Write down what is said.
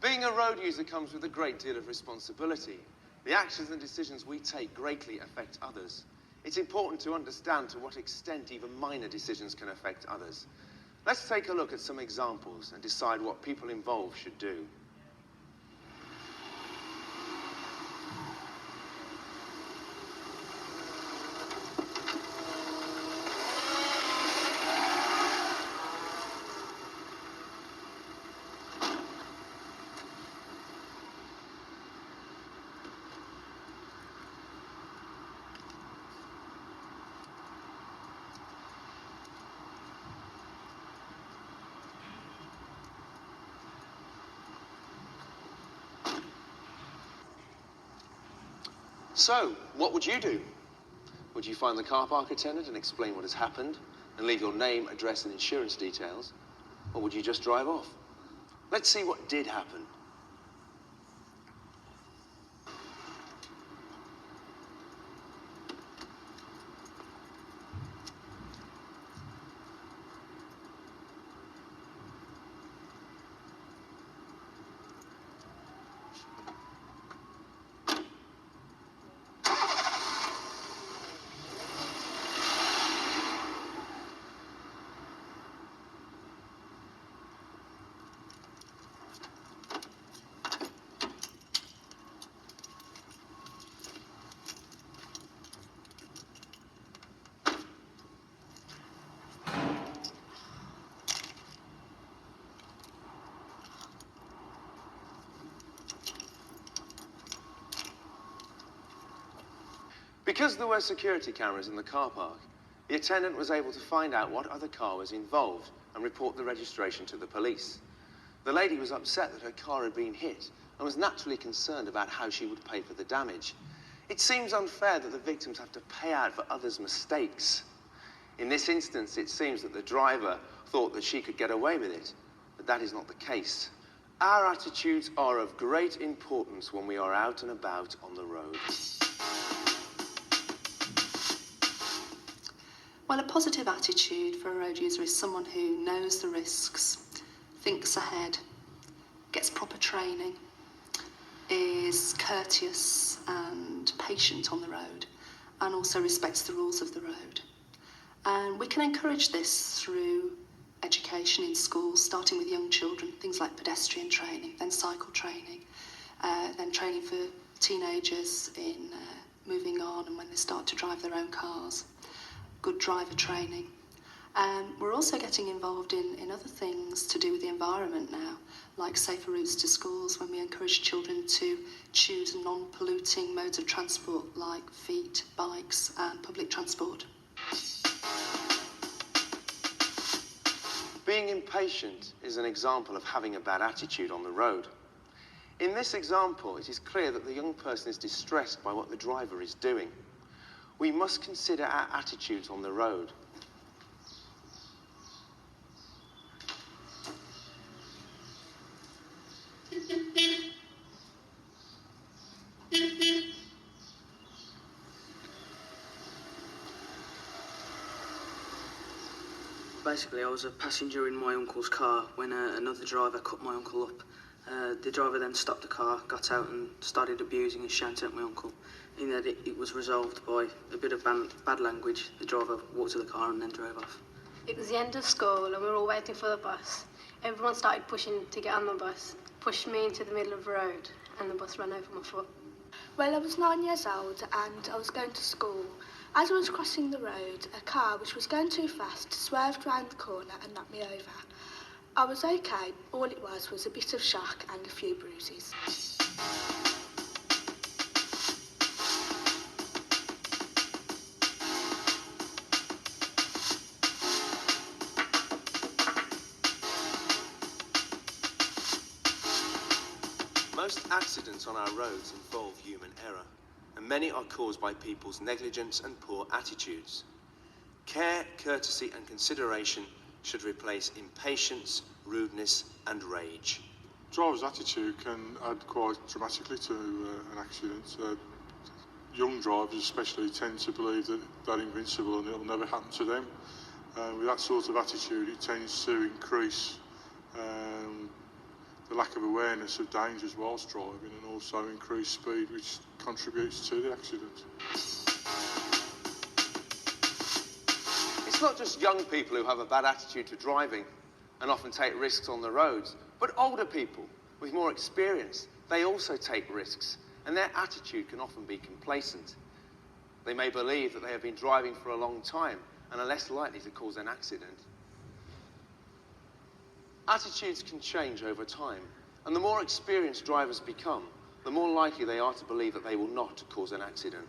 Being a road user comes with a great deal of responsibility. The actions and decisions we take greatly affect others. It's important to understand to what extent even minor decisions can affect others. Let's take a look at some examples and decide what people involved should do. So, what would you do? Would you find the car park attendant and explain what has happened and leave your name, address and insurance details? Or would you just drive off? Let's see what did happen. Because there were security cameras in the car park, the attendant was able to find out what other car was involved and report the registration to the police. The lady was upset that her car had been hit and was naturally concerned about how she would pay for the damage. It seems unfair that the victims have to pay out for others' mistakes. In this instance, it seems that the driver thought that she could get away with it, but that is not the case. Our attitudes are of great importance when we are out and about on the road. Well, a positive attitude for a road user is someone who knows the risks, thinks ahead, gets proper training, is courteous and patient on the road, and also respects the rules of the road. And we can encourage this through education in schools, starting with young children, things like pedestrian training, then cycle training, then training for teenagers in moving on and when they start to drive their own cars. Good driver training. We're also getting involved in other things to do with the environment now, like safer routes to schools, when we encourage children to choose non-polluting modes of transport like feet, bikes and public transport. Being impatient is an example of having a bad attitude on the road. In this example, it is clear that the young person is distressed by what the driver is doing. We must consider our attitudes on the road. Basically, I was a passenger in my uncle's car when another driver cut my uncle up. The driver then stopped the car, got out and started abusing and shouting at my uncle. In that it was resolved by a bit of bad language. The driver walked to the car and then drove off. It was the end of school and we were all waiting for the bus. Everyone started pushing to get on the bus, pushed me into the middle of the road and the bus ran over my foot. Well, I was 9 years old and I was going to school. As I was crossing the road, a car which was going too fast swerved round the corner and knocked me over. I was okay, all it was a bit of shock and a few bruises. Most accidents on our roads involve human error, and many are caused by people's negligence and poor attitudes. Care, courtesy and consideration should replace impatience, rudeness and rage. Driver's attitude can add quite dramatically to an accident. Young drivers especially tend to believe that they're invincible and it will never happen to them. With that sort of attitude, it tends to increase the lack of awareness of dangers whilst driving, and also increased speed, which contributes to the accident. It's not just young people who have a bad attitude to driving and often take risks on the roads, but older people with more experience, they also take risks, and their attitude can often be complacent. They may believe that they have been driving for a long time and are less likely to cause an accident. Attitudes can change over time, and the more experienced drivers become, the more likely they are to believe that they will not cause an accident.